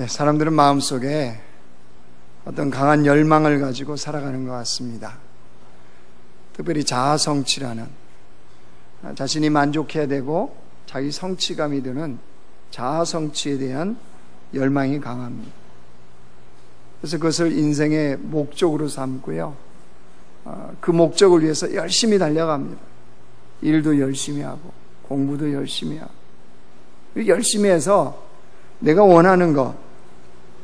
사람들은 마음속에 어떤 강한 열망을 가지고 살아가는 것 같습니다. 특별히 자아성취라는, 자신이 만족해야 되고 자기 성취감이 드는 자아성취에 대한 열망이 강합니다. 그래서 그것을 인생의 목적으로 삼고요, 그 목적을 위해서 열심히 달려갑니다. 일도 열심히 하고 공부도 열심히 하고, 열심히 해서 내가 원하는 것,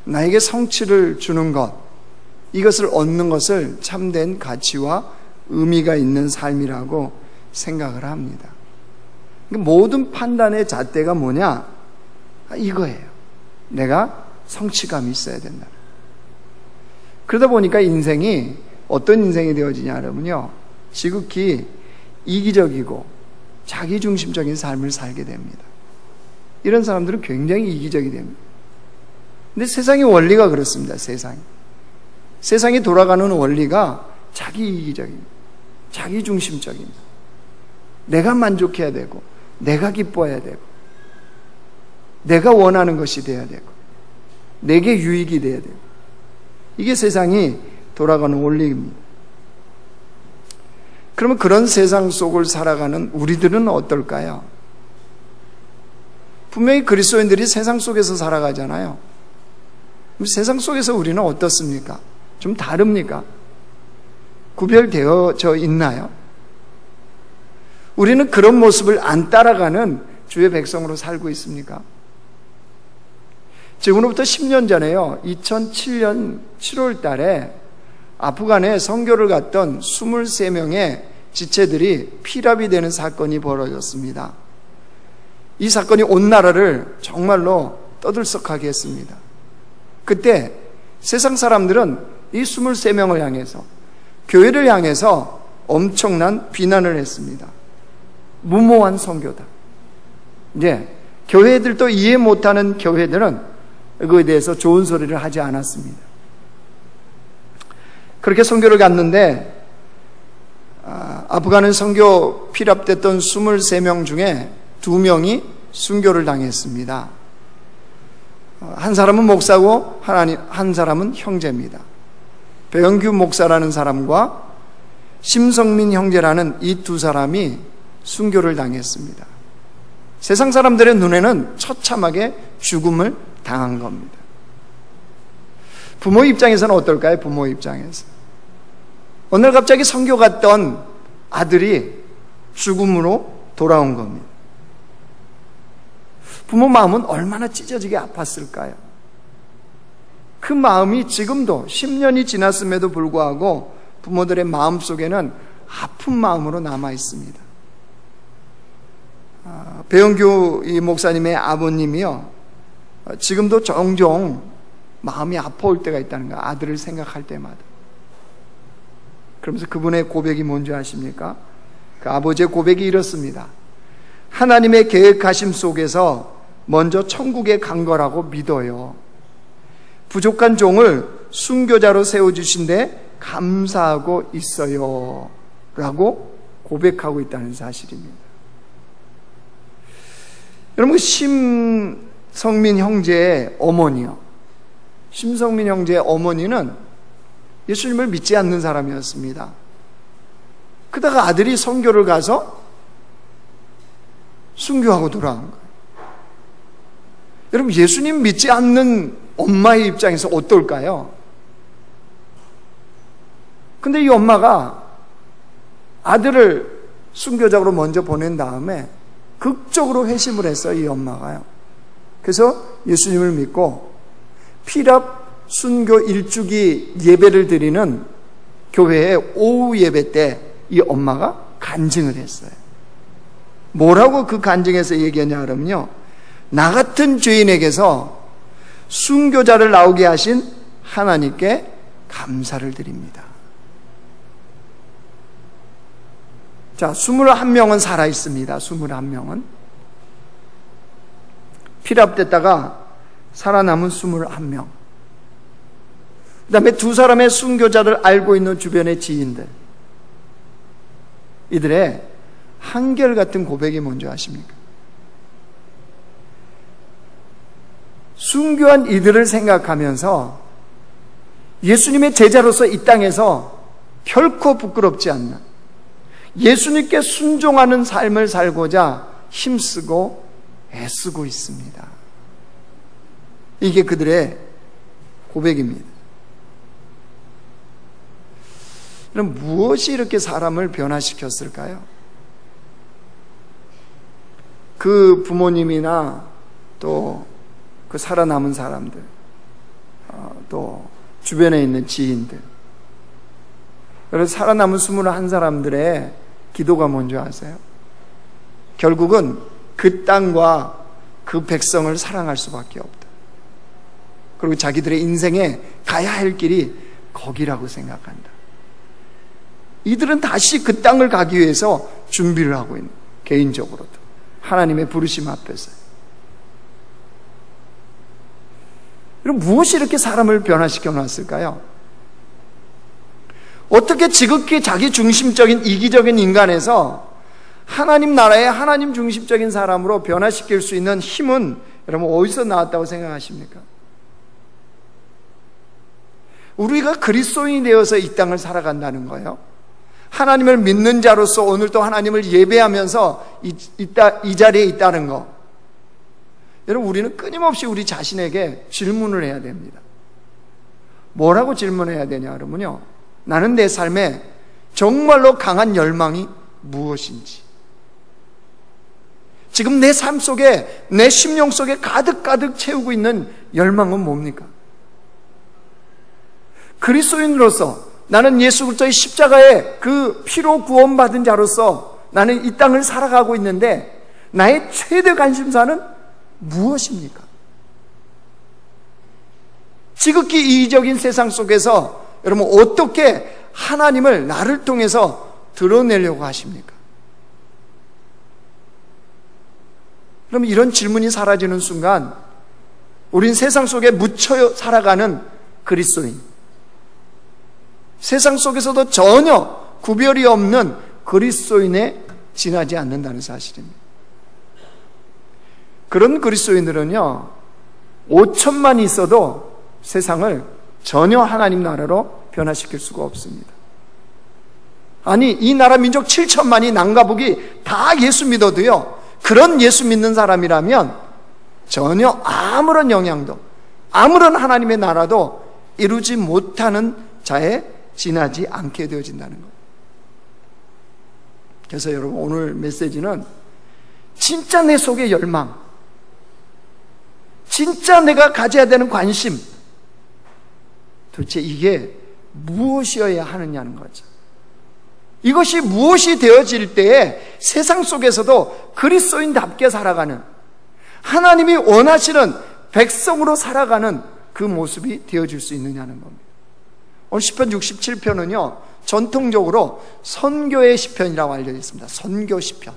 나에게 성취를 주는 것, 이것을 얻는 것을 참된 가치와 의미가 있는 삶이라고 생각을 합니다. 모든 판단의 잣대가 뭐냐? 이거예요. 내가 성취감이 있어야 된다. 그러다 보니까 인생이 어떤 인생이 되어지냐 하면요, 지극히 이기적이고 자기중심적인 삶을 살게 됩니다. 이런 사람들은 굉장히 이기적이 됩니다. 근데 세상의 원리가 그렇습니다. 세상이 돌아가는 원리가 자기이기적입니다. 자기중심적입니다. 내가 만족해야 되고, 내가 기뻐해야 되고, 내가 원하는 것이 돼야 되고, 내게 유익이 돼야 되고, 이게 세상이 돌아가는 원리입니다. 그러면 그런 세상 속을 살아가는 우리들은 어떨까요? 분명히 그리스도인들이 세상 속에서 살아가잖아요. 그럼 세상 속에서 우리는 어떻습니까? 좀 다릅니까? 구별되어져 있나요? 우리는 그런 모습을 안 따라가는 주의 백성으로 살고 있습니까? 지금으로부터 10년 전에요, 2007년 7월 달에 아프간에 선교를 갔던 23명의 지체들이 피랍이 되는 사건이 벌어졌습니다. 이 사건이 온 나라를 정말로 떠들썩하게 했습니다. 그때 세상 사람들은 이 23명을 향해서, 교회를 향해서 엄청난 비난을 했습니다. 무모한 선교다. 교회들도 이해 못하는 교회들은 그거에 대해서 좋은 소리를 하지 않았습니다. 그렇게 선교를 갔는데 아프간은 선교 피랍됐던 23명 중에 2명이 순교를 당했습니다. 한 사람은 목사고 한 사람은 형제입니다. 배영규 목사라는 사람과 심성민 형제라는 이 두 사람이 순교를 당했습니다. 세상 사람들의 눈에는 처참하게 죽음을 당한 겁니다. 부모 입장에서는 어떨까요? 부모 입장에서 오늘 갑자기 선교 갔던 아들이 죽음으로 돌아온 겁니다. 부모 마음은 얼마나 찢어지게 아팠을까요? 그 마음이 지금도 10년이 지났음에도 불구하고 부모들의 마음속에는 아픈 마음으로 남아 있습니다. 배영규 이 목사님의 아버님이요, 지금도 종종 마음이 아파올 때가 있다는 거예요. 아들을 생각할 때마다. 그러면서 그분의 고백이 뭔지 아십니까? 그 아버지의 고백이 이렇습니다. 하나님의 계획하심 속에서 먼저 천국에 간 거라고 믿어요. 부족한 종을 순교자로 세워주신데 감사하고 있어요 라고 고백하고 있다는 사실입니다. 여러분, 심성민 형제의 어머니요, 심성민 형제의 어머니는 예수님을 믿지 않는 사람이었습니다. 그러다가 아들이 선교를 가서 순교하고 돌아온 거예요. 여러분, 예수님 믿지 않는 엄마의 입장에서 어떨까요? 근데 이 엄마가 아들을 순교자로 먼저 보낸 다음에 극적으로 회심을 했어요, 이 엄마가요. 그래서 예수님을 믿고 피랍 순교 일주기 예배를 드리는 교회의 오후 예배 때 이 엄마가 간증을 했어요. 뭐라고 그 간증에서 얘기하냐 하면요, 나 같은 죄인에게서 순교자를 나오게 하신 하나님께 감사를 드립니다. 자, 21명은 살아있습니다. 21명은. 피랍됐다가 살아남은 21명. 그 다음에 두 사람의 순교자를 알고 있는 주변의 지인들. 이들의 한결같은 고백이 뭔지 아십니까? 순교한 이들을 생각하면서 예수님의 제자로서 이 땅에서 결코 부끄럽지 않는 예수님께 순종하는 삶을 살고자 힘쓰고 애쓰고 있습니다. 이게 그들의 고백입니다. 그럼 무엇이 이렇게 사람을 변화시켰을까요? 그 부모님이나 또 그 살아남은 사람들, 또 주변에 있는 지인들, 그래서 살아남은 21사람들의 기도가 뭔지 아세요? 결국은 그 땅과 그 백성을 사랑할 수밖에 없다. 그리고 자기들의 인생에 가야 할 길이 거기라고 생각한다. 이들은 다시 그 땅을 가기 위해서 준비를 하고 있는, 개인적으로도 하나님의 부르심 앞에서. 그럼 무엇이 이렇게 사람을 변화시켜 놨을까요? 어떻게 지극히 자기 중심적인 이기적인 인간에서 하나님 나라의 하나님 중심적인 사람으로 변화시킬 수 있는 힘은 여러분 어디서 나왔다고 생각하십니까? 우리가 그리스도인이 되어서 이 땅을 살아간다는 거예요. 하나님을 믿는 자로서 오늘도 하나님을 예배하면서 이 자리에 있다는 거. 여러분, 우리는 끊임없이 우리 자신에게 질문을 해야 됩니다. 뭐라고 질문해야 되냐 그러면요, 나는 내 삶에 정말로 강한 열망이 무엇인지, 지금 내 삶 속에, 내 심령 속에 가득가득 채우고 있는 열망은 뭡니까? 그리스도인으로서 나는 예수 그리스도의 십자가의 그 피로 구원받은 자로서 나는 이 땅을 살아가고 있는데 나의 최대 관심사는 무엇입니까? 지극히 이기적인 세상 속에서 여러분 어떻게 하나님을 나를 통해서 드러내려고 하십니까? 그럼 이런 질문이 사라지는 순간 우린 세상 속에 묻혀 살아가는 그리스도인, 세상 속에서도 전혀 구별이 없는 그리스도인에 지나지 않는다는 사실입니다. 그런 그리스도인들은요, 5천만 있어도 세상을 전혀 하나님 나라로 변화시킬 수가 없습니다. 아니, 이 나라 민족 7천만이 남과 북이 다 예수 믿어도요, 그런 예수 믿는 사람이라면 전혀 아무런 영향도, 아무런 하나님의 나라도 이루지 못하는 자에 지나지 않게 되어진다는 것. 그래서 여러분, 오늘 메시지는 진짜 내 속의 열망, 진짜 내가 가져야 되는 관심, 도대체 이게 무엇이어야 하느냐는 거죠. 이것이 무엇이 되어질 때에 세상 속에서도 그리스도인답게 살아가는, 하나님이 원하시는 백성으로 살아가는 그 모습이 되어질 수 있느냐는 겁니다. 오늘 시편 67편은요 전통적으로 선교의 시편이라고 알려져 있습니다. 선교 시편.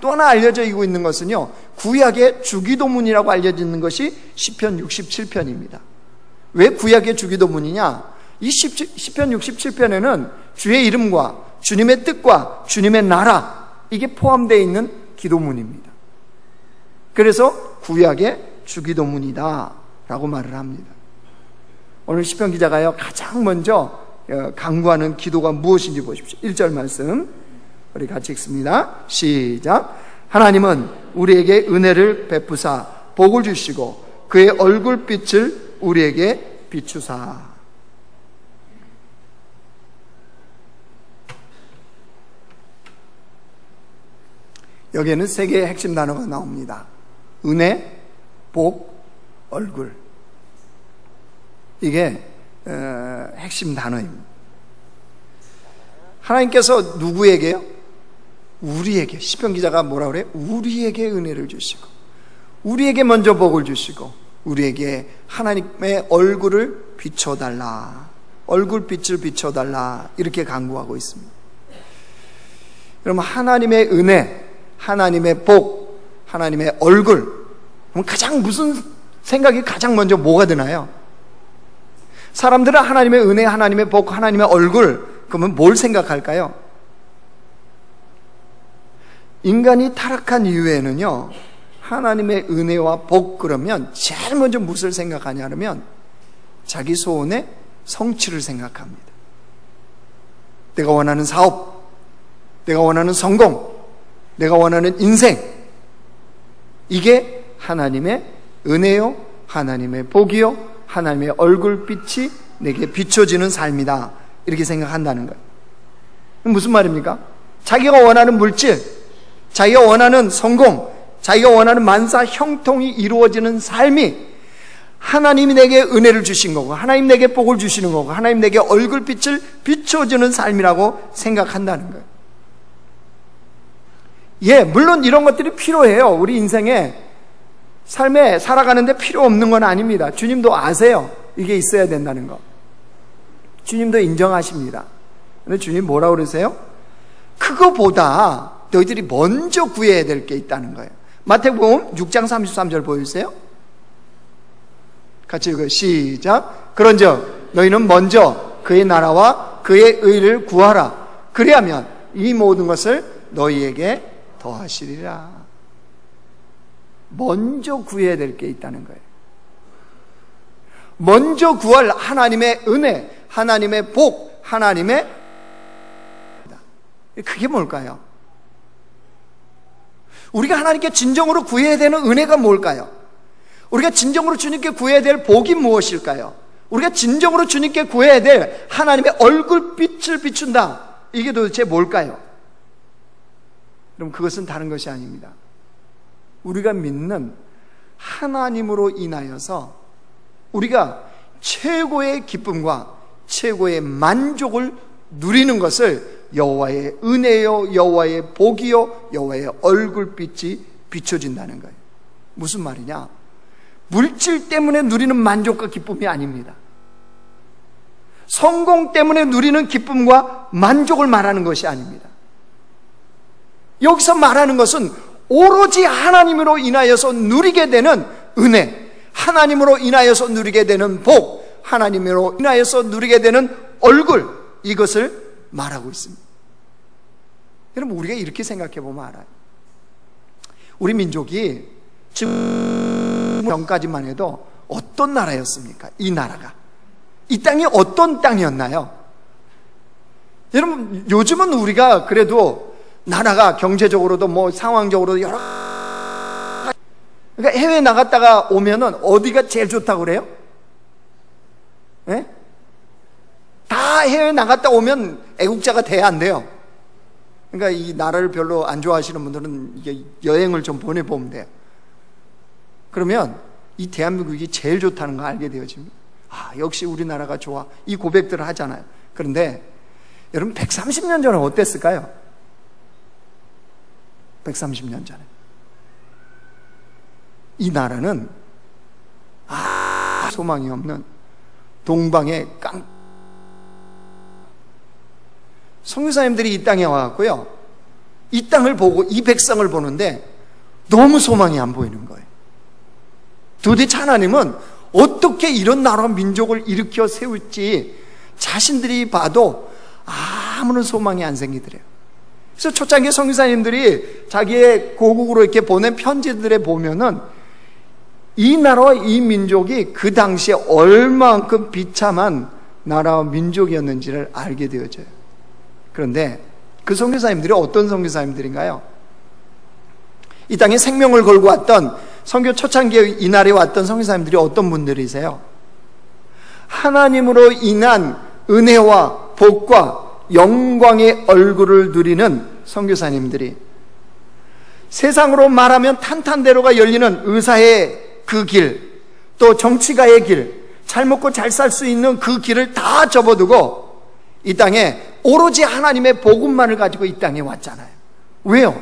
또 하나 알려져 있는 것은요, 구약의 주기도문이라고 알려져 있는 것이 시편 67편입니다. 왜 구약의 주기도문이냐? 이 시편 67편에는 주의 이름과 주님의 뜻과 주님의 나라, 이게 포함되어 있는 기도문입니다. 그래서 구약의 주기도문이다 라고 말을 합니다. 오늘 시편 기자가요 가장 먼저 강구하는 기도가 무엇인지 보십시오. 1절 말씀 우리 같이 읽습니다. 시작. 하나님은 우리에게 은혜를 베푸사 복을 주시고 그의 얼굴빛을 우리에게 비추사. 여기에는 세 개의 핵심 단어가 나옵니다. 은혜, 복, 얼굴. 이게 핵심 단어입니다. 하나님께서 누구에게요? 우리에게. 시편 기자가 뭐라고 그래요? 우리에게 은혜를 주시고 우리에게 먼저 복을 주시고 우리에게 하나님의 얼굴을 비춰달라, 얼굴빛을 비춰달라, 이렇게 강구하고 있습니다. 그러면 하나님의 은혜, 하나님의 복, 하나님의 얼굴, 그럼 가장 무슨 생각이 가장 먼저 뭐가 드나요? 사람들은 하나님의 은혜, 하나님의 복, 하나님의 얼굴, 그러면 뭘 생각할까요? 인간이 타락한 이후에는요, 하나님의 은혜와 복 그러면 제일 먼저 무엇을 생각하냐 하면 자기 소원의 성취를 생각합니다. 내가 원하는 사업, 내가 원하는 성공, 내가 원하는 인생, 이게 하나님의 은혜요, 하나님의 복이요, 하나님의 얼굴빛이 내게 비춰지는 삶이다, 이렇게 생각한다는 거예요. 무슨 말입니까? 자기가 원하는 물질, 자기가 원하는 성공, 자기가 원하는 만사 형통이 이루어지는 삶이 하나님이 내게 은혜를 주신 거고, 하나님 내게 복을 주시는 거고, 하나님 내게 얼굴빛을 비춰주는 삶이라고 생각한다는 거예요. 예, 물론 이런 것들이 필요해요. 우리 인생에, 삶에 살아가는데 필요 없는 건 아닙니다. 주님도 아세요. 이게 있어야 된다는 거. 주님도 인정하십니다. 근데 주님 뭐라고 그러세요? 그거보다 너희들이 먼저 구해야 될 게 있다는 거예요. 마태복음 6장 33절 보여주세요. 같이 읽어요. 시작. 그런즉 너희는 먼저 그의 나라와 그의 의를 구하라. 그리하면 이 모든 것을 너희에게 더하시리라. 먼저 구해야 될 게 있다는 거예요. 먼저 구할 하나님의 은혜, 하나님의 복, 하나님의, 그게 뭘까요? 우리가 하나님께 진정으로 구해야 되는 은혜가 뭘까요? 우리가 진정으로 주님께 구해야 될 복이 무엇일까요? 우리가 진정으로 주님께 구해야 될 하나님의 얼굴빛을 비춘다, 이게 도대체 뭘까요? 그럼 그것은 다른 것이 아닙니다. 우리가 믿는 하나님으로 인하여서 우리가 최고의 기쁨과 최고의 만족을 누리는 것을 여호와의 은혜요, 여호와의 복이요, 여호와의 얼굴빛이 비춰진다는 거예요. 무슨 말이냐? 물질 때문에 누리는 만족과 기쁨이 아닙니다. 성공 때문에 누리는 기쁨과 만족을 말하는 것이 아닙니다. 여기서 말하는 것은 오로지 하나님으로 인하여서 누리게 되는 은혜, 하나님으로 인하여서 누리게 되는 복, 하나님으로 인하여서 누리게 되는 얼굴, 이것을 말하고 있습니다. 여러분, 우리가 이렇게 생각해 보면 알아요. 우리 민족이 지금 전까지만 해도 어떤 나라였습니까? 이 나라가, 이 땅이 어떤 땅이었나요? 여러분, 요즘은 우리가 그래도 나라가 경제적으로도 뭐 상황적으로도 여러, 그러니까 해외 나갔다가 오면은 어디가 제일 좋다고 그래요? 예? 다 해외 나갔다 오면 애국자가 돼야 안 돼요. 그러니까 이 나라를 별로 안 좋아하시는 분들은 이게 여행을 좀 보내보면 돼요. 그러면 이 대한민국이 제일 좋다는 거 알게 되어집니다. 아, 역시 우리나라가 좋아, 이 고백들을 하잖아요. 그런데 여러분, 130년 전에 어땠을까요? 130년 전에 이 나라는 소망이 없는 동방의 선교사님들이 이 땅에 와갖고요, 이 땅을 보고 이 백성을 보는데 너무 소망이 안 보이는 거예요. 도대체 하나님은 어떻게 이런 나라 민족을 일으켜 세울지 자신들이 봐도 아무런 소망이 안 생기더래요. 그래서 초창기 선교사님들이 자기의 고국으로 이렇게 보낸 편지들에 보면은 이 나라와 이 민족이 그 당시에 얼만큼 비참한 나라와 민족이었는지를 알게 되어져요. 그런데 그 선교사님들이 어떤 선교사님들인가요? 이 땅에 생명을 걸고 왔던, 선교 초창기에 이날에 왔던 선교사님들이 어떤 분들이세요? 하나님으로 인한 은혜와 복과 영광의 얼굴을 누리는 선교사님들이, 세상으로 말하면 탄탄대로가 열리는 의사의 그 길, 또 정치가의 길, 잘 먹고 잘 살 수 있는 그 길을 다 접어두고 이 땅에 오로지 하나님의 복음만을 가지고 이 땅에 왔잖아요. 왜요?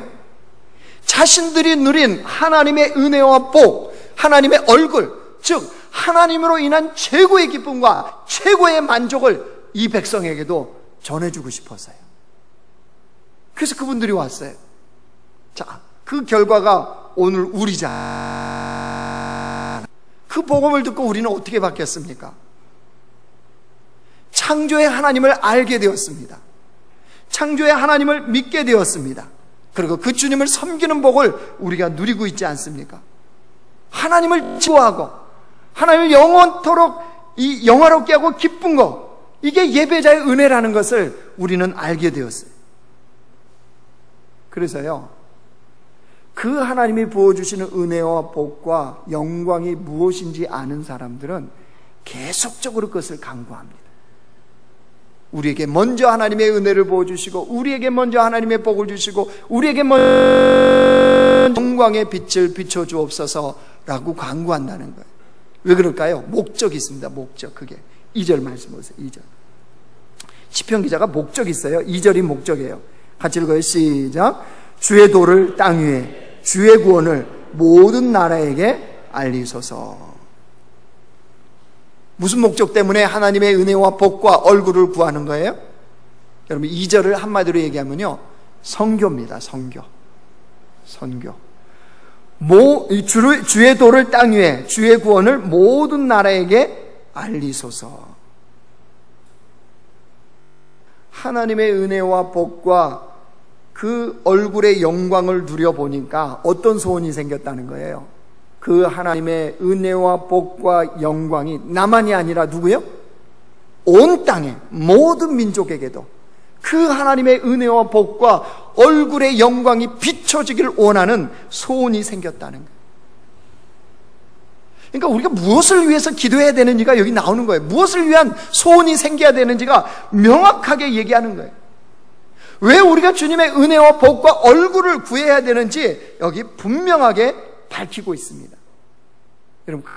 자신들이 누린 하나님의 은혜와 복, 하나님의 얼굴, 즉 하나님으로 인한 최고의 기쁨과 최고의 만족을 이 백성에게도 전해주고 싶었어요. 그래서 그분들이 왔어요. 자, 그 결과가 오늘 우리잖아요. 그 복음을 듣고 우리는 어떻게 바뀌었습니까? 창조의 하나님을 알게 되었습니다. 창조의 하나님을 믿게 되었습니다. 그리고 그 주님을 섬기는 복을 우리가 누리고 있지 않습니까? 하나님을 지도하고 하나님을 영원토록 이 영화롭게 하고 기쁜 것, 이게 예배자의 은혜라는 것을 우리는 알게 되었어요. 그래서요, 그 하나님이 부어주시는 은혜와 복과 영광이 무엇인지 아는 사람들은 계속적으로 그것을 강구합니다. 우리에게 먼저 하나님의 은혜를 부어주시고, 우리에게 먼저 하나님의 복을 주시고, 우리에게 먼저 영광의 빛을 비춰주옵소서라고 강구한다는 거예요. 왜 그럴까요? 목적이 있습니다. 목적. 그게 2절 말씀 보세요. 2절. 시편 기자가 목적이 있어요. 2절이 목적이에요. 같이 읽어요. 시작. 주의 도를 땅 위에, 주의 구원을 모든 나라에게 알리소서. 무슨 목적 때문에 하나님의 은혜와 복과 얼굴을 구하는 거예요? 여러분, 2절을 한마디로 얘기하면요, 선교입니다. 선교. 주의 도를 땅 위에, 주의 구원을 모든 나라에게 알리소서. 하나님의 은혜와 복과 그 얼굴의 영광을 누려보니까 어떤 소원이 생겼다는 거예요? 그 하나님의 은혜와 복과 영광이 나만이 아니라 누구요? 온 땅에 모든 민족에게도 그 하나님의 은혜와 복과 얼굴의 영광이 비춰지길 원하는 소원이 생겼다는 거예요. 그러니까 우리가 무엇을 위해서 기도해야 되는지가 여기 나오는 거예요. 무엇을 위한 소원이 생겨야 되는지가 명확하게 얘기하는 거예요. 왜 우리가 주님의 은혜와 복과 얼굴을 구해야 되는지 여기 분명하게 밝히고 있습니다. 여러분,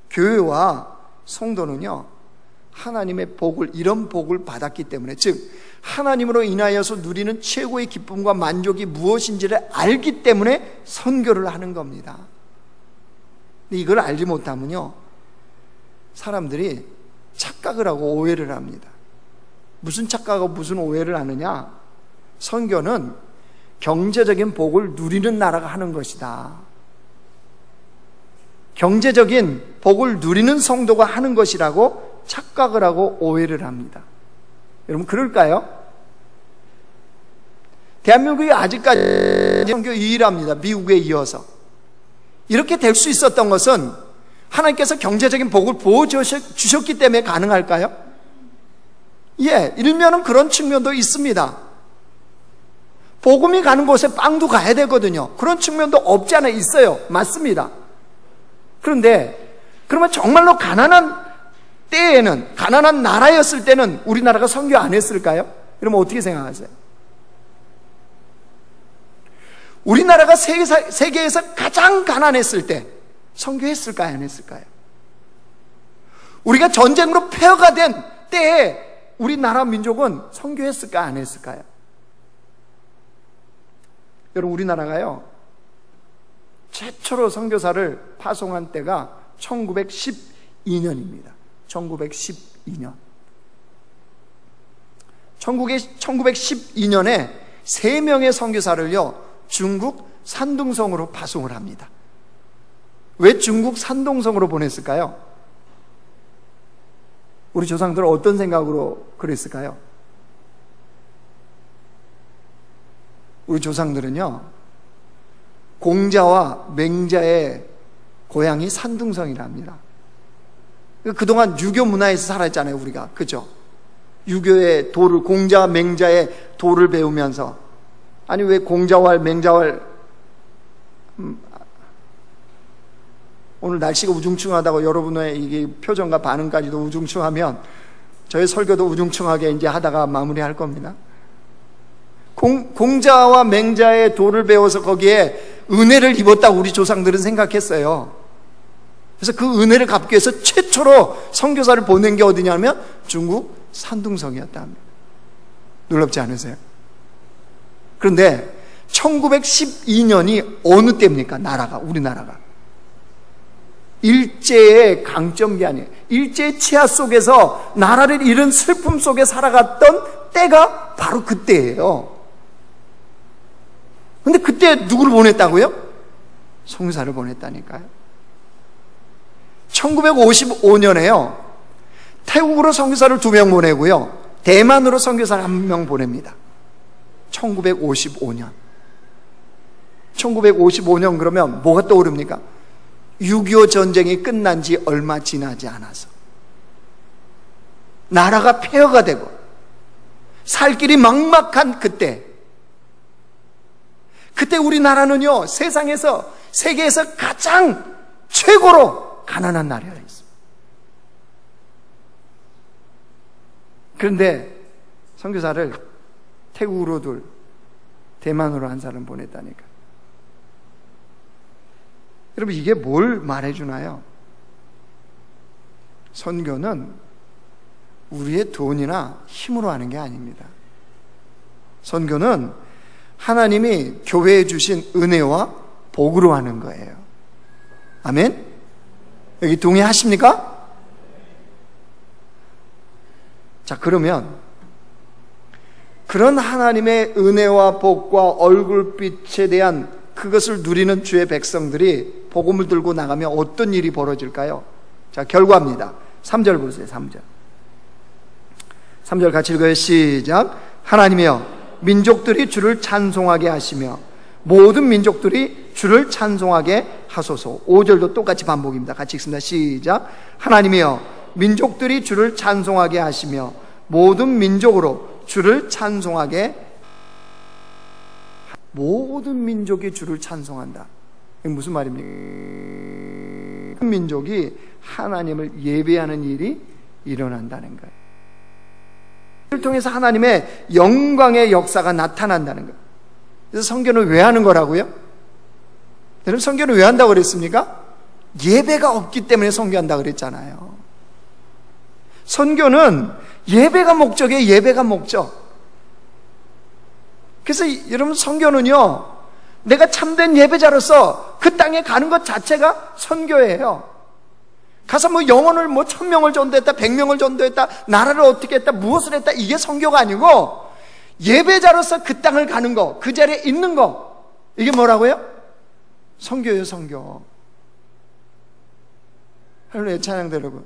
교회와 성도는요, 하나님의 복을, 이런 복을 받았기 때문에, 즉 하나님으로 인하여서 누리는 최고의 기쁨과 만족이 무엇인지를 알기 때문에 선교를 하는 겁니다. 근데 이걸 알지 못하면요, 사람들이 착각을 하고 오해를 합니다. 무슨 착각하고 무슨 오해를 하느냐? 선교는 경제적인 복을 누리는 나라가 하는 것이다. 경제적인 복을 누리는 성도가 하는 것이라고 착각을 하고 오해를 합니다. 여러분, 그럴까요? 대한민국이 아직까지 선교 유일합니다. 미국에 이어서. 이렇게 될 수 있었던 것은 하나님께서 경제적인 복을 부어주셨기 때문에 가능할까요? 예, 일면은 그런 측면도 있습니다. 복음이 가는 곳에 빵도 가야 되거든요. 그런 측면도 없지 않아 있어요. 맞습니다. 그런데 그러면 정말로 가난한 때에는, 가난한 나라였을 때는 우리나라가 선교 안 했을까요? 여러분, 어떻게 생각하세요? 우리나라가 세계에서 가장 가난했을 때 선교했을까요? 안 했을까요? 우리가 전쟁으로 폐허가 된 때에 우리나라 민족은 선교했을까? 안 했을까요? 여러분, 우리나라가요, 최초로 선교사를 파송한 때가 1912년입니다. 1912년. 1912년에 3명의 선교사를요, 중국 산둥성으로 파송을 합니다. 왜 중국 산둥성으로 보냈을까요? 우리 조상들은 어떤 생각으로 그랬을까요? 우리 조상들은요, 공자와 맹자의 고향이 산둥성이랍니다. 그동안 유교 문화에서 살았잖아요, 우리가. 그죠? 유교의 도를, 공자와 맹자의 도를 배우면서, 아니 왜 공자왈 맹자왈, 오늘 날씨가 우중충하다고 여러분의 이게 표정과 반응까지도 우중충하면 저희 설교도 우중충하게 이제 하다가 마무리할 겁니다. 공자와 맹자의 도를 배워서 거기에 은혜를 입었다고 우리 조상들은 생각했어요. 그래서 그 은혜를 갚기 위해서 최초로 선교사를 보낸 게 어디냐면 중국 산둥성이었다 합니다. 놀랍지 않으세요? 그런데 1912년이 어느 때입니까? 우리나라가 일제의 강점기 아니에요. 일제의 치하 속에서 나라를 잃은 슬픔 속에 살아갔던 때가 바로 그때예요. 근데 그때 누구를 보냈다고요? 선교사를 보냈다니까요. 1955년에요 태국으로 선교사를 2명 보내고요, 대만으로 선교사를 1명 보냅니다. 1955년. 1955년 그러면 뭐가 떠오릅니까? 6.25 전쟁이 끝난 지 얼마 지나지 않아서 나라가 폐허가 되고 살 길이 막막한 그때 우리나라는요, 세계에서 가장 최고로 가난한 나라였습니다. 그런데 선교사를 태국으로 대만으로 한 사람 보냈다니까. 여러분, 이게 뭘 말해주나요? 선교는 우리의 돈이나 힘으로 하는 게 아닙니다. 선교는 하나님이 교회에 주신 은혜와 복으로 하는 거예요. 아멘? 여기 동의하십니까? 자, 그러면 그런 하나님의 은혜와 복과 얼굴빛에 대한 그것을 누리는 주의 백성들이 복음을 들고 나가면 어떤 일이 벌어질까요? 자, 결과입니다. 3절 보세요. 3절 같이 읽어요. 시작. 하나님이여, 민족들이 주를 찬송하게 하시며 모든 민족들이 주를 찬송하게 하소서. 5절도 똑같이 반복입니다. 같이 읽습니다. 시작. 하나님이여, 민족들이 주를 찬송하게 하시며 모든 민족으로 주를 찬송하게. 모든 민족이 주를 찬송한다. 이게 무슨 말입니까? 민족이 하나님을 예배하는 일이 일어난다는 거예요. 이를 통해서 하나님의 영광의 역사가 나타난다는 거예요. 그래서 선교는 왜 하는 거라고요? 여러분, 선교는 왜 한다고 그랬습니까? 예배가 없기 때문에 선교한다고 그랬잖아요. 선교는 예배가 목적이에요. 예배가 목적. 그래서 여러분, 선교는요, 내가 참된 예배자로서 그 땅에 가는 것 자체가 선교예요. 가서 뭐 영혼을 1000명을 전도했다, 100명을 전도했다, 나라를 어떻게 했다, 무엇을 했다, 이게 선교가 아니고 예배자로서 그 땅을 가는 거, 그 자리에 있는 거, 이게 뭐라고요? 선교예요. 선교. 할렐루야. 찬양대 여러분,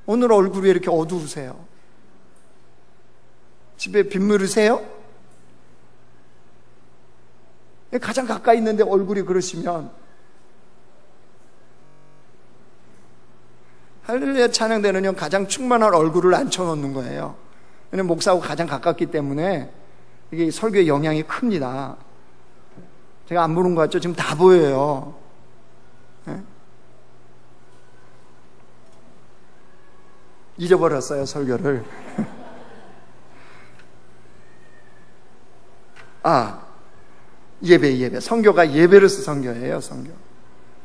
오늘 얼굴이 이렇게 어두우세요? 집에 빗물으세요? 가장 가까이 있는데 얼굴이 그러시면, 할렐루야 찬양대는요, 가장 충만한 얼굴을 앉혀놓는 거예요. 왜냐면 목사하고 가장 가깝기 때문에 이게 설교의 영향이 큽니다. 제가 안 보는 것 같죠? 지금 다 보여요. 네? 잊어버렸어요, 설교를. 예배. 선교가 예배로서 선교예요, 선교.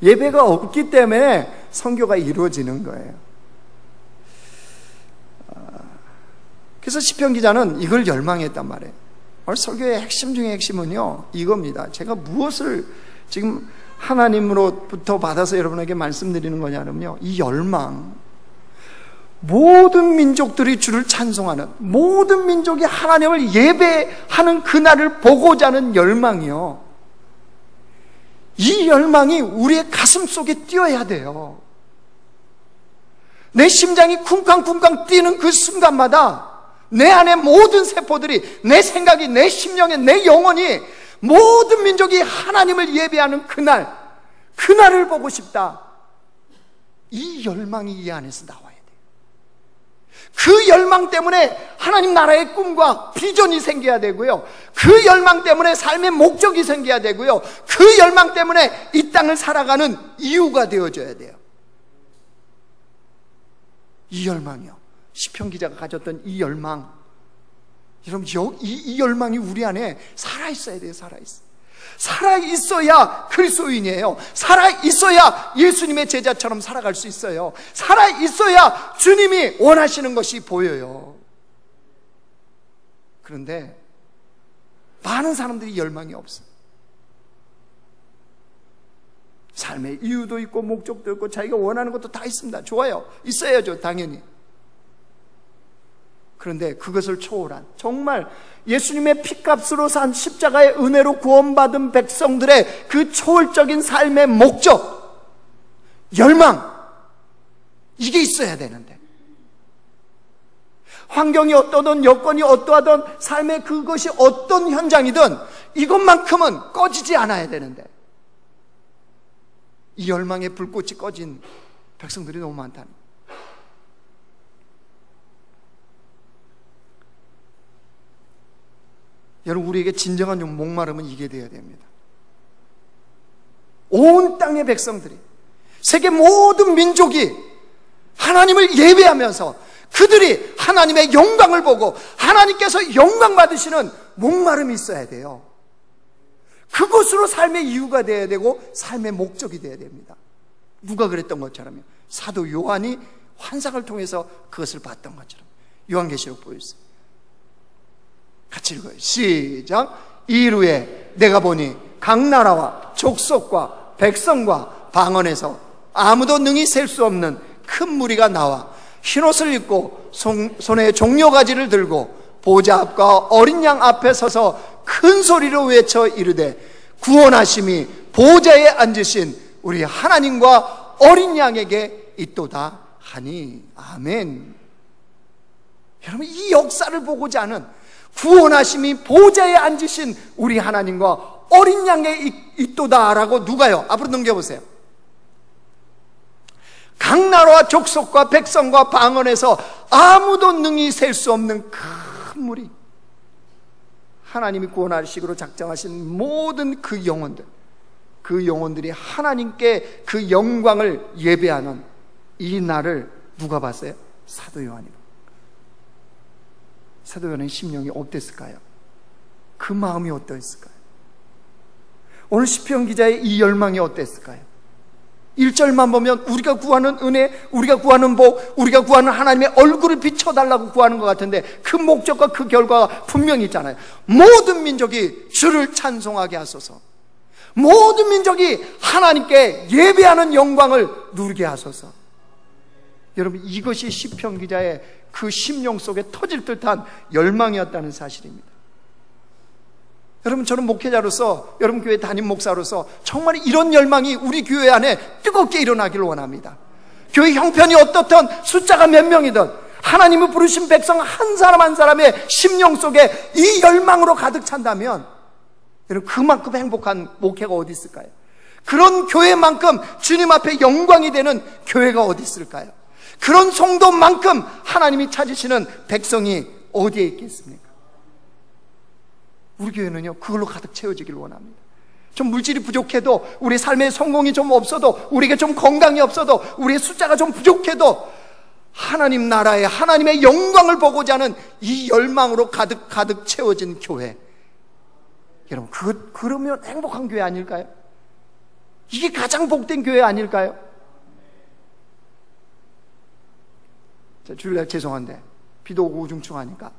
예배가 없기 때문에 선교가 이루어지는 거예요. 그래서 시편 기자는 이걸 열망했단 말이에요. 오늘 설교의 핵심 중에 핵심은요, 이겁니다. 제가 무엇을 지금 하나님으로부터 받아서 여러분에게 말씀드리는 거냐면요, 이 열망. 모든 민족들이 주를 찬송하는, 모든 민족이 하나님을 예배하는 그날을 보고자 하는 열망이요, 이 열망이 우리의 가슴 속에 뛰어야 돼요. 내 심장이 쿵쾅쿵쾅 뛰는 그 순간마다 내 안에 모든 세포들이, 내 생각이, 내 심령이, 내 영혼이, 모든 민족이 하나님을 예배하는 그날을 보고 싶다. 이 열망이 이 안에서 나와야 돼요. 그 열망 때문에 하나님 나라의 꿈과 비전이 생겨야 되고요, 그 열망 때문에 삶의 목적이 생겨야 되고요, 그 열망 때문에 이 땅을 살아가는 이유가 되어줘야 돼요. 이 열망이요, 시편 기자가 가졌던 이 열망, 여러분, 이 열망이 우리 안에 살아있어야 돼요. 살아있어야 그리스도인이에요. 살아있어야 예수님의 제자처럼 살아갈 수 있어요. 살아있어야 주님이 원하시는 것이 보여요. 그런데 많은 사람들이 열망이 없어요. 삶의 이유도 있고 목적도 있고 자기가 원하는 것도 다 있습니다. 좋아요. 있어야죠, 당연히. 그런데 그것을 초월한, 정말 예수님의 피값으로 산 십자가의 은혜로 구원받은 백성들의 그 초월적인 삶의 목적, 열망, 이게 있어야 되는데 환경이 어떠든 여건이 어떠하든 삶의 그것이 어떤 현장이든 이것만큼은 꺼지지 않아야 되는데 이 열망의 불꽃이 꺼진 백성들이 너무 많다는 거예요. 여러분, 우리에게 진정한 목마름은 이게 되어야 됩니다. 온 땅의 백성들이, 세계 모든 민족이 하나님을 예배하면서 그들이 하나님의 영광을 보고 하나님께서 영광 받으시는 목마름이 있어야 돼요. 그것으로 삶의 이유가 되어야 되고 삶의 목적이 되어야 됩니다. 누가 그랬던 것처럼요, 사도 요한이 환상을 통해서 그것을 봤던 것처럼. 요한계시록 보여주세요. 같이 읽어요. 시작. 이후에 내가 보니 각 나라와 족속과 백성과 방언에서 아무도 능히 셀 수 없는 큰 무리가 나와 흰옷을 입고 손에 종려가지를 들고 보좌 앞과 어린 양 앞에 서서 큰 소리로 외쳐 이르되 구원하심이 보좌에 앉으신 우리 하나님과 어린 양에게 있도다 하니. 아멘. 여러분, 이 역사를 보고자 하는, 구원하심이 보좌에 앉으신 우리 하나님과 어린 양에 있도다라고 누가요? 앞으로 넘겨보세요. 각 나라와 족속과 백성과 방언에서 아무도 능히 셀 수 없는 큰 무리, 하나님이 구원하시기로 작정하신 모든 그 영혼들, 그 영혼들이 하나님께 그 영광을 예배하는 이 날을 누가 봤어요? 사도 요한이. 사도 요한의 심령이 어땠을까요? 그 마음이 어떠했을까요? 오늘 시편 기자의 이 열망이 어땠을까요? 1절만 보면 우리가 구하는 은혜, 우리가 구하는 복, 우리가 구하는 하나님의 얼굴을 비춰달라고 구하는 것 같은데 그 목적과 그 결과가 분명히 있잖아요. 모든 민족이 주를 찬송하게 하소서, 모든 민족이 하나님께 예배하는 영광을 누리게 하소서. 여러분, 이것이 시편 기자의 그 심령 속에 터질 듯한 열망이었다는 사실입니다. 여러분, 저는 목회자로서, 여러분 교회 담임 목사로서 정말 이런 열망이 우리 교회 안에 뜨겁게 일어나기를 원합니다. 교회 형편이 어떻든 숫자가 몇 명이든 하나님을 부르신 백성 한 사람 한 사람의 심령 속에 이 열망으로 가득 찬다면 여러분, 그만큼 행복한 목회가 어디 있을까요? 그런 교회만큼 주님 앞에 영광이 되는 교회가 어디 있을까요? 그런 성도만큼 하나님이 찾으시는 백성이 어디에 있겠습니까? 우리 교회는요, 그걸로 가득 채워지길 원합니다. 좀 물질이 부족해도, 우리 삶의 성공이 좀 없어도, 우리에게 좀 건강이 없어도, 우리의 숫자가 좀 부족해도 하나님 나라에 하나님의 영광을 보고자 하는 이 열망으로 가득 채워진 교회, 여러분, 그러면 행복한 교회 아닐까요? 이게 가장 복된 교회 아닐까요? 자, 주일날 죄송한데 비도 오고 우중충하니까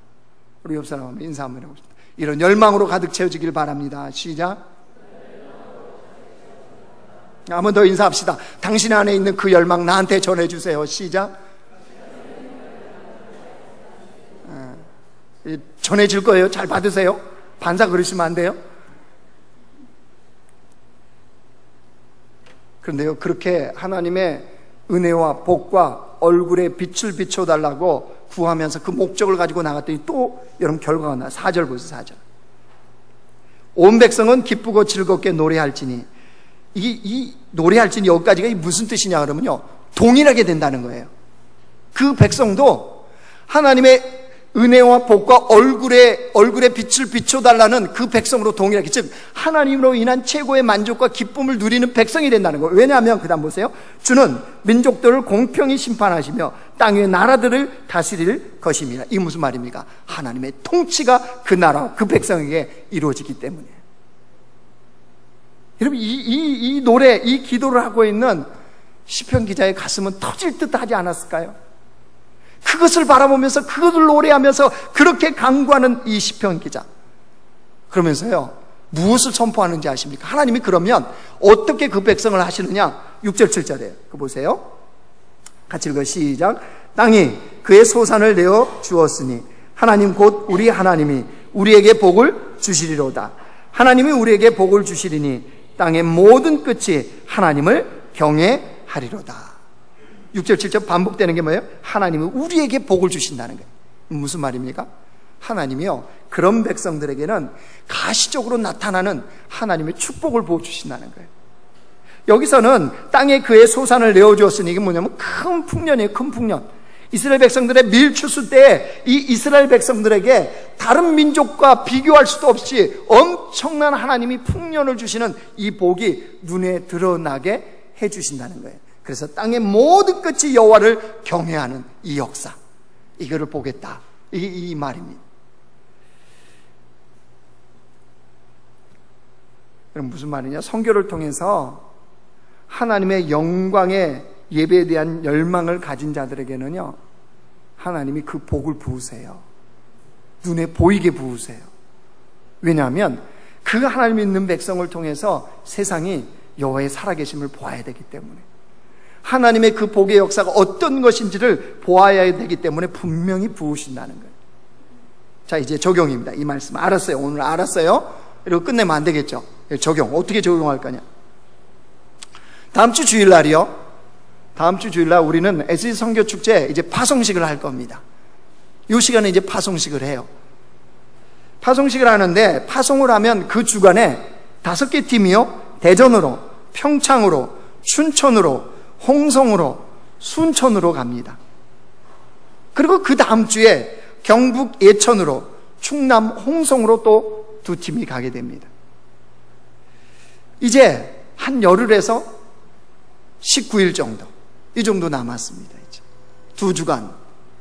우리 옆 사람 인사 한번 해보겠습니다. 이런 열망으로 가득 채워지길 바랍니다. 시작. 한 번 더 인사합시다. 당신 안에 있는 그 열망 나한테 전해주세요. 시작. 전해질 거예요. 잘 받으세요. 반사 그러시면 안 돼요. 그런데요, 그렇게 하나님의 은혜와 복과 얼굴에 빛을 비춰달라고 구하면서 그 목적을 가지고 나갔더니 또 여러분 결과가 나와요. 4절 보세요. 4절. 온 백성은 기쁘고 즐겁게 노래할지니, 이 노래할지니 여기까지가 무슨 뜻이냐 그러면요, 동일하게 된다는 거예요. 그 백성도 하나님의 은혜와 복과 얼굴에 빛을 비춰달라는 그 백성으로 동일하게, 즉 하나님으로 인한 최고의 만족과 기쁨을 누리는 백성이 된다는 거예요. 왜냐하면 그 다음 보세요. 주는 민족들을 공평히 심판하시며 땅 위의 나라들을 다스릴 것입니다. 이게 무슨 말입니까? 하나님의 통치가 그 나라, 그 백성에게 이루어지기 때문에. 여러분, 이 노래, 이 기도를 하고 있는 시편 기자의 가슴은 터질 듯 하지 않았을까요? 그것을 바라보면서, 그것을 노래하면서 그렇게 간구하는 이 시편 기자, 그러면서요 무엇을 선포하는지 아십니까? 하나님이 그러면 어떻게 그 백성을 하시느냐? 6절 7절에 그 보세요. 같이 읽어. 시작. 땅이 그의 소산을 내어 주었으니 하나님 곧 우리 하나님이 우리에게 복을 주시리로다. 하나님이 우리에게 복을 주시리니 땅의 모든 끝이 하나님을 경외하리로다. 6절 7절 반복되는 게 뭐예요? 하나님은 우리에게 복을 주신다는 거예요. 무슨 말입니까? 하나님이요, 그런 백성들에게는 가시적으로 나타나는 하나님의 축복을 부어주신다는 거예요. 여기서는 땅에 그의 소산을 내어주었으니 이게 뭐냐면 큰 풍년이에요. 큰 풍년. 이스라엘 백성들의 밀추수 때에 이 이스라엘 백성들에게 다른 민족과 비교할 수도 없이 엄청난 하나님이 풍년을 주시는 이 복이 눈에 드러나게 해주신다는 거예요. 그래서 땅의 모든 끝이 여호와를 경외하는 이 역사, 이거를 보겠다, 이 말입니다. 그럼 무슨 말이냐? 선교를 통해서 하나님의 영광의 예배에 대한 열망을 가진 자들에게는요, 하나님이 그 복을 부으세요. 눈에 보이게 부으세요. 왜냐하면 그 하나님 있는 백성을 통해서 세상이 여호와의 살아계심을 보아야 되기 때문에, 하나님의 그 복의 역사가 어떤 것인지를 보아야 되기 때문에 분명히 부으신다는 거예요. 자, 이제 적용입니다. 이 말씀 알았어요. 오늘 알았어요. 이러고 끝내면 안 되겠죠. 적용. 어떻게 적용할 거냐? 다음 주 주일날이요, 다음 주 주일날 우리는 SG 선교 축제 이제 파송식을 할 겁니다. 이 시간에 이제 파송식을 해요. 파송식을 하는데, 파송을 하면 그 주간에 5개 팀이요, 대전으로, 평창으로, 춘천으로, 홍성으로, 순천으로 갑니다. 그리고 그 다음 주에 경북 예천으로, 충남 홍성으로 또 2팀이 가게 됩니다. 이제 한 열흘에서 19일 정도, 이 정도 남았습니다. 이제 2주간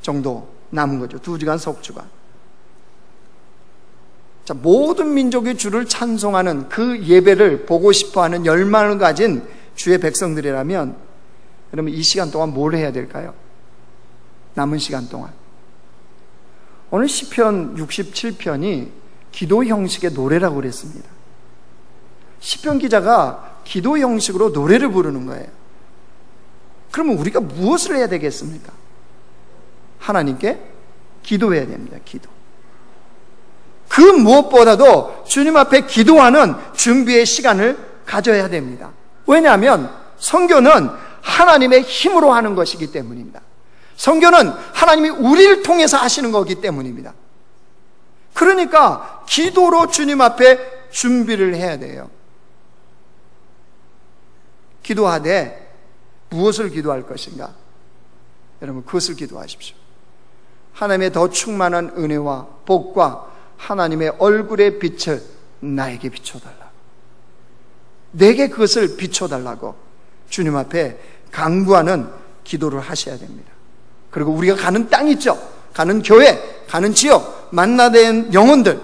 정도 남은 거죠. 2주간 석주간. 자, 모든 민족의 주를 찬송하는 그 예배를 보고 싶어하는 열망을 가진 주의 백성들이라면, 그러면 이 시간 동안 뭘 해야 될까요? 남은 시간 동안 오늘 시편 67편이 기도 형식의 노래라고 그랬습니다. 시편 기자가 기도 형식으로 노래를 부르는 거예요. 그러면 우리가 무엇을 해야 되겠습니까? 하나님께 기도해야 됩니다. 기도. 그 무엇보다도 주님 앞에 기도하는 준비의 시간을 가져야 됩니다. 왜냐하면 선교는 하나님의 힘으로 하는 것이기 때문입니다. 선교는 하나님이 우리를 통해서 하시는 거기 때문입니다. 그러니까 기도로 주님 앞에 준비를 해야 돼요. 기도하되 무엇을 기도할 것인가? 여러분, 그것을 기도하십시오. 하나님의 더 충만한 은혜와 복과 하나님의 얼굴의 빛을 나에게 비춰달라고, 내게 그것을 비춰달라고 주님 앞에 강구하는 기도를 하셔야 됩니다. 그리고 우리가 가는 땅 있죠, 가는 교회, 가는 지역, 만나된 영혼들,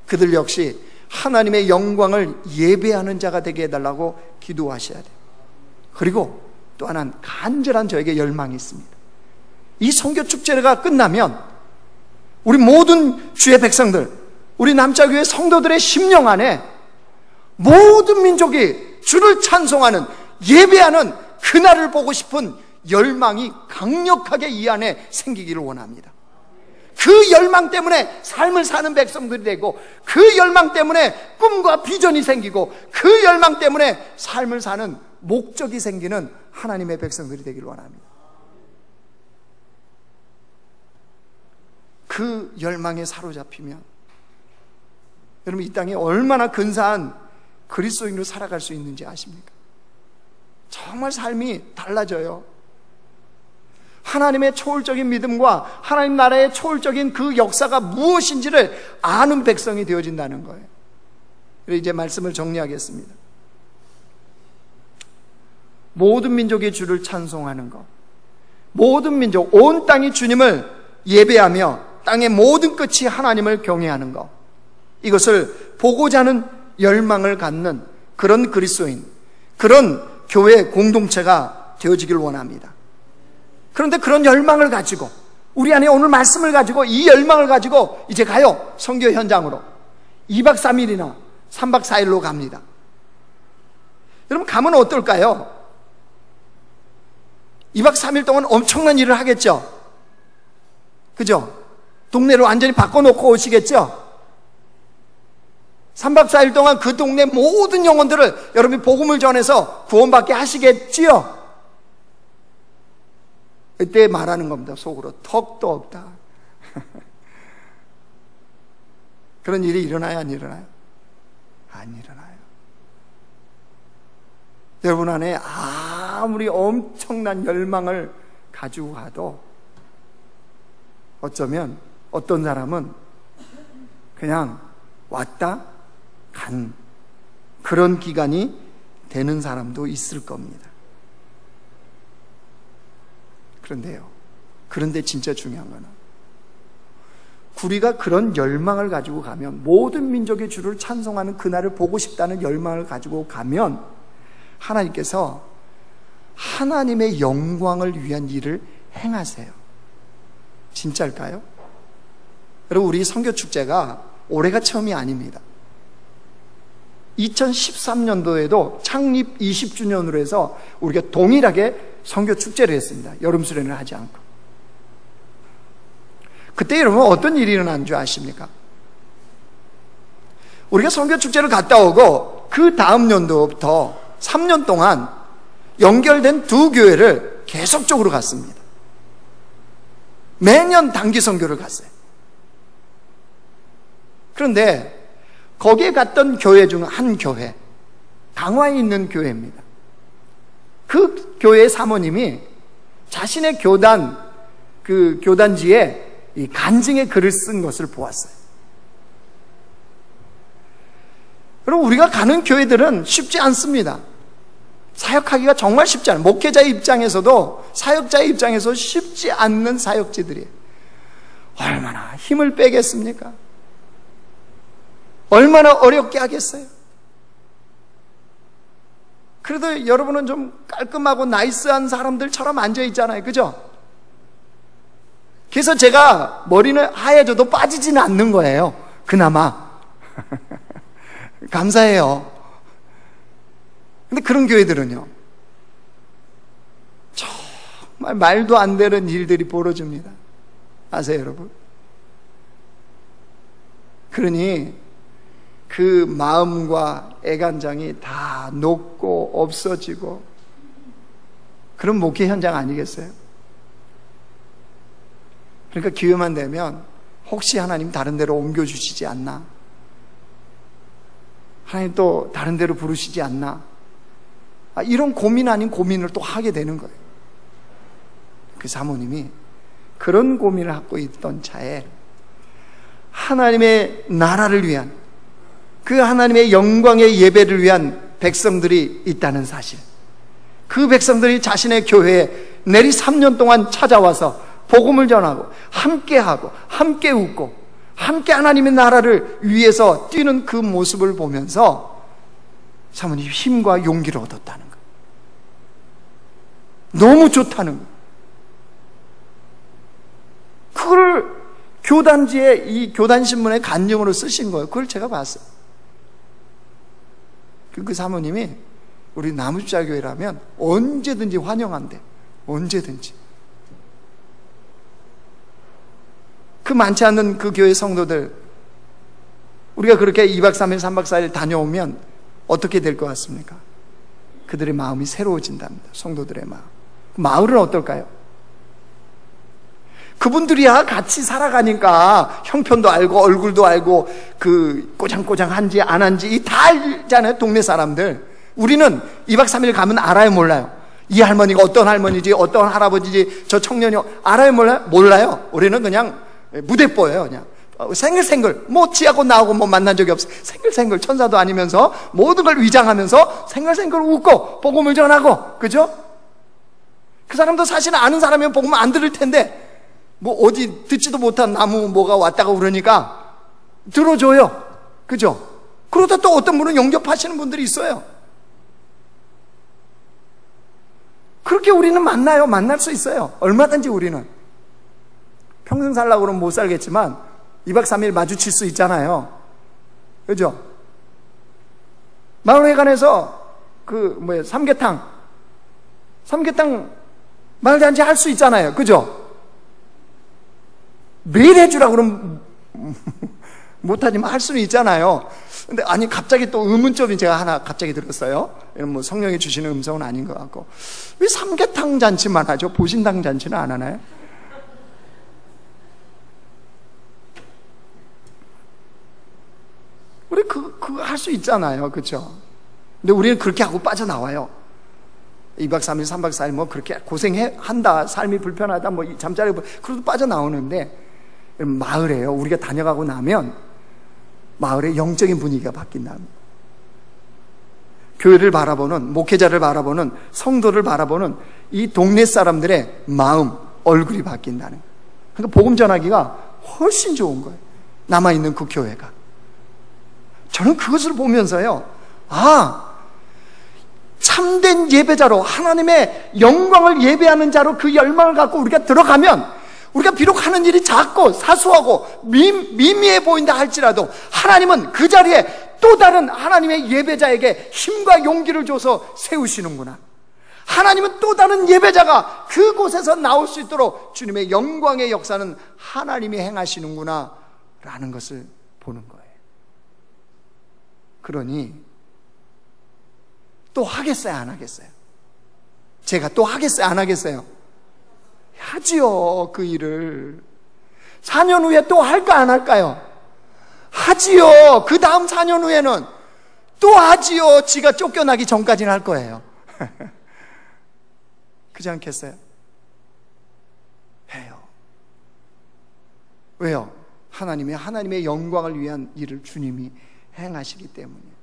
그들 역시 하나님의 영광을 예배하는 자가 되게 해달라고 기도하셔야 돼요. 그리고 또 하나는 간절한 저에게 열망이 있습니다. 이 선교 축제가 끝나면 우리 모든 주의 백성들, 우리 남자교회 성도들의 심령 안에 모든 민족이 주를 찬송하는, 예배하는 그날을 보고 싶은 열망이 강력하게 이 안에 생기기를 원합니다. 그 열망 때문에 삶을 사는 백성들이 되고, 그 열망 때문에 꿈과 비전이 생기고, 그 열망 때문에 삶을 사는 목적이 생기는 하나님의 백성들이 되기를 원합니다. 그 열망에 사로잡히면 여러분, 이 땅에 얼마나 근사한 그리스도인으로 살아갈 수 있는지 아십니까? 정말 삶이 달라져요. 하나님의 초월적인 믿음과 하나님 나라의 초월적인 그 역사가 무엇인지를 아는 백성이 되어진다는 거예요. 그래서 이제 말씀을 정리하겠습니다. 모든 민족의 주를 찬송하는 것, 모든 민족, 온 땅이 주님을 예배하며 땅의 모든 끝이 하나님을 경외하는 것, 이것을 보고자 하는 열망을 갖는 그런 그리스도인, 그런 교회 공동체가 되어지길 원합니다. 그런데 그런 열망을 가지고, 우리 안에 오늘 말씀을 가지고, 이 열망을 가지고 이제 가요. 선교 현장으로 2박 3일이나 3박 4일로 갑니다. 여러분, 가면 어떨까요? 2박 3일 동안 엄청난 일을 하겠죠? 그죠? 동네를 완전히 바꿔놓고 오시겠죠? 3박 4일 동안 그 동네 모든 영혼들을 여러분이 복음을 전해서 구원받게 하시겠지요? 이때 말하는 겁니다. 속으로 턱도 없다. 그런 일이 일어나요, 안 일어나요? 안 일어나요. 여러분 안에 아무리 엄청난 열망을 가지고 가도 어쩌면 어떤 사람은 그냥 왔다 간 그런 기간이 되는 사람도 있을 겁니다. 그런데 진짜 중요한 거는 우리가 그런 열망을 가지고 가면, 모든 민족의 주를 찬송하는 그날을 보고 싶다는 열망을 가지고 가면 하나님께서 하나님의 영광을 위한 일을 행하세요. 진짜일까요? 여러분, 우리 선교축제가 올해가 처음이 아닙니다. 2013년도에도 창립 20주년으로 해서 우리가 동일하게 선교축제를 했습니다. 여름 수련을 하지 않고. 그때 여러분 어떤 일이 일어난 줄 아십니까? 우리가 선교축제를 갔다 오고 그 다음 년도부터 3년 동안 연결된 두 교회를 계속적으로 갔습니다. 매년 단기 선교를 갔어요. 그런데 거기에 갔던 교회 중 한 교회, 강화에 있는 교회입니다. 그 교회의 사모님이 자신의 교단지에 이 간증의 글을 쓴 것을 보았어요. 여러분, 우리가 가는 교회들은 쉽지 않습니다. 사역하기가 정말 쉽지 않아요. 목회자의 입장에서도 사역자의 입장에서 쉽지 않는 사역지들이에요. 얼마나 힘을 빼겠습니까? 얼마나 어렵게 하겠어요? 그래도 여러분은 좀 깔끔하고 나이스한 사람들처럼 앉아있잖아요. 그죠? 그래서 제가 머리는 하얘져도 빠지지는 않는 거예요. 그나마. 감사해요. 근데 그런 교회들은요, 정말 말도 안 되는 일들이 벌어집니다. 아세요, 여러분? 그러니 그 마음과 애간장이 다 녹고 없어지고 그런 목회 현장 아니겠어요? 그러니까 기회만 되면 혹시 하나님 다른 데로 옮겨주시지 않나? 하나님 또 다른 데로 부르시지 않나? 이런 고민 아닌 고민을 또 하게 되는 거예요. 그 사모님이 그런 고민을 하고 있던 차에 하나님의 나라를 위한, 그 하나님의 영광의 예배를 위한 백성들이 있다는 사실, 그 백성들이 자신의 교회에 내리 3년 동안 찾아와서 복음을 전하고 함께하고 함께 웃고 함께 하나님의 나라를 위해서 뛰는 그 모습을 보면서 사모님이 힘과 용기를 얻었다는 거예요. 너무 좋다는 거예요. 그걸 교단지에, 이 교단신문에 간증으로 쓰신 거예요. 그걸 제가 봤어요. 그 사모님이 우리 남우자교회라면 언제든지 환영한대. 언제든지. 그 많지 않은 그 교회 성도들, 우리가 그렇게 2박 3일 3박 4일 다녀오면 어떻게 될 것 같습니까? 그들의 마음이 새로워진답니다. 성도들의 마음. 마을은 어떨까요? 그분들이야 같이 살아가니까 형편도 알고 얼굴도 알고 그 꼬장꼬장한지 안 한지 다 알잖아요. 동네 사람들. 우리는 2박 3일 가면 알아요, 몰라요? 이 할머니가 어떤 할머니지, 어떤 할아버지지, 저 청년이 알아요, 몰라요? 몰라요. 우리는 그냥 무대뽀예요. 그냥 생글생글, 뭐 지하고 나하고 뭐 만난 적이 없어. 생글생글, 천사도 아니면서 모든 걸 위장하면서 생글생글 웃고 복음을 전하고, 그죠? 그 사람도 사실 아는 사람이면 복음 안 들을 텐데 뭐 어디 듣지도 못한 나무 뭐가 왔다가 그러니까 들어줘요. 그죠? 그러다 또 어떤 분은 영접하시는 분들이 있어요. 그렇게 우리는 만나요. 만날 수 있어요. 얼마든지 우리는. 평생 살라고 그러면 못 살겠지만 2박 3일 마주칠 수 있잖아요. 그죠? 마을회관에서 삼계탕 말잔치 할 수 있잖아요. 그죠? 매일 해주라고 그러면 못하지만 할 수는 있잖아요. 근데 아니, 갑자기 또 의문점이 제가 하나 갑자기 들었어요. 뭐 성령이 주시는 음성은 아닌 것 같고, 왜 삼계탕 잔치만 하죠? 보신탕 잔치는 안 하나요? 할 수 있잖아요. 그렇죠? 근데 우리는 그렇게 하고 빠져나와요. 2박 3일, 3박 4일 뭐 그렇게 고생한다, 삶이 불편하다, 뭐 잠자리, 그래도 빠져나오는데, 마을에요. 우리가 다녀가고 나면 마을의 영적인 분위기가 바뀐다. 교회를 바라보는, 목회자를 바라보는, 성도를 바라보는 이 동네 사람들의 마음, 얼굴이 바뀐다는 거예요. 그러니까 복음 전하기가 훨씬 좋은 거예요. 남아있는 그 교회가. 저는 그것을 보면서요, 참된 예배자로, 하나님의 영광을 예배하는 자로 그 열망을 갖고 우리가 들어가면, 우리가 비록 하는 일이 작고 사소하고 미미해 보인다 할지라도 하나님은 그 자리에 또 다른 하나님의 예배자에게 힘과 용기를 줘서 세우시는구나. 하나님은 또 다른 예배자가 그곳에서 나올 수 있도록 주님의 영광의 역사는 하나님이 행하시는구나 라는 것을 보는 거예요. 그러니 또 하겠어요, 안 하겠어요? 제가 또 하겠어요, 안 하겠어요? 하지요. 그 일을 4년 후에 또 할까 안 할까요? 하지요. 그 다음 4년 후에는 또 하지요. 지가 쫓겨나기 전까지는 할 거예요. 그렇지 않겠어요? 해요. 왜요? 하나님의 영광을 위한 일을 주님이 행하시기 때문이에요.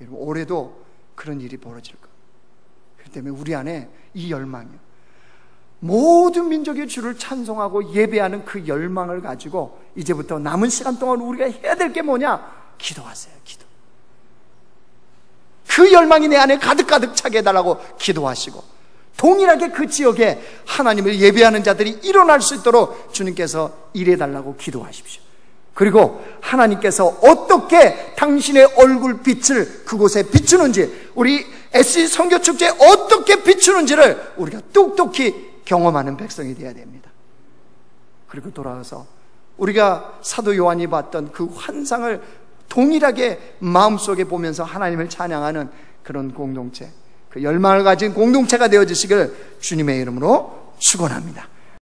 여러분, 올해도 그런 일이 벌어질 거예요. 그렇기 때문에 우리 안에 이 열망이요, 모든 민족의 주를 찬송하고 예배하는 그 열망을 가지고 이제부터 남은 시간 동안 우리가 해야 될 게 뭐냐? 기도하세요. 기도. 그 열망이 내 안에 가득가득 차게 해달라고 기도하시고, 동일하게 그 지역에 하나님을 예배하는 자들이 일어날 수 있도록 주님께서 일해달라고 기도하십시오. 그리고 하나님께서 어떻게 당신의 얼굴 빛을 그곳에 비추는지, 우리 SC 선교축제에 어떻게 비추는지를 우리가 똑똑히 경험하는 백성이 되어야 됩니다. 그리고 돌아와서 우리가 사도 요한이 봤던 그 환상을 동일하게 마음속에 보면서 하나님을 찬양하는 그런 공동체, 그 열망을 가진 공동체가 되어주시길 주님의 이름으로 축원합니다.